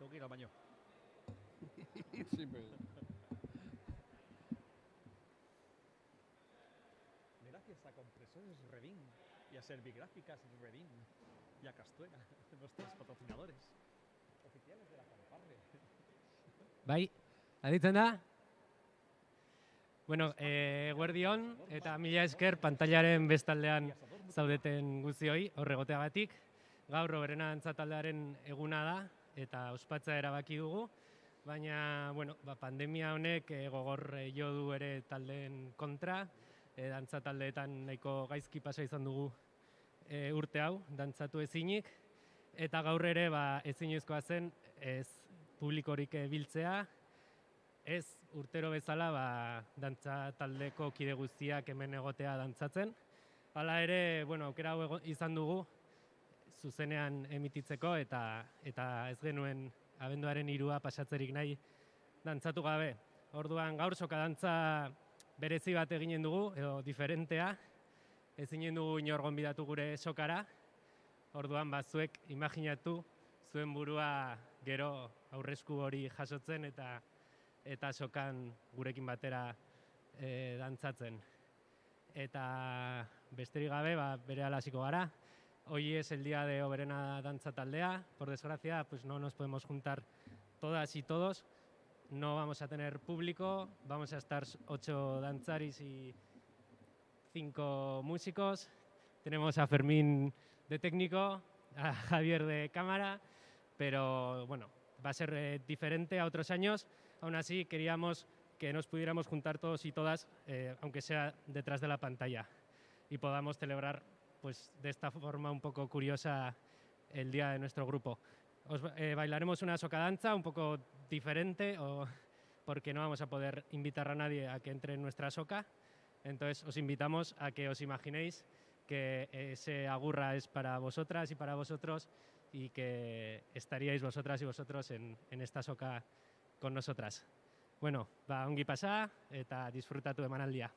toquera baino. Sí, pues. Gracias a Compresores Redín y a Servigráficas Redín y a Castuera, nuestros patrocinadores oficiales de la fanfarre. Bai, aditzen da? Bueno, eguerdion eta mila esker pantailaren bestaldean zaudeten guztioi, horregoteagatik. Gaur Oberena Dantza Taldearen eguna da eta ospatza erabaki dugu, baina bueno, pandemia honek gogor jo du ere taldeen kontra, dantza taldeetan nahiko gaizki pasa izan dugu urte hau, dantzatu ezinik, eta gaur ere ezinezkoa zen ez publikorik biltzea, ez urtero bezala dantza taldeko kide guztiak hemen egotea dantzatzen. Hala ere, bueno, aukera hau izan dugu zuzenean emititzeko eta ez genuen abenduaren 3 pasatzerik nahi dantzatu gabe. Orduan gaur soka dantza berezi bat eginen dugu, edo diferentea, ezinen dugu inor gonbidatu gure sokara. Orduan zuek imaginatu zuen burua gero aurresku hori jasotzen eta sokan gurekin batera dantzatzen. Eta besterik gabe, berehala hasiko gara. Hoy es el día de Oberena Danza Taldea. Por desgracia, pues no nos podemos juntar todas y todos. No vamos a tener público. Vamos a estar 8 danzaris y 5 músicos. Tenemos a Fermín de técnico, a Javier de cámara, pero bueno, va a ser diferente a otros años. Aún así, queríamos que nos pudiéramos juntar todos y todas, aunque sea detrás de la pantalla, y podamos celebrar pues, de esta forma un poco curiosa el día de nuestro grupo. Bailaremos una socadanza un poco diferente, porque no vamos a poder invitar a nadie a que entre en nuestra soca. Entonces os invitamos a que os imaginéis que ese agurra es para vosotras y para vosotros y que estaríais vosotras y vosotros en esta soca con nosotras. Bueno, ongi pasa eta disfrutatu emanaldia.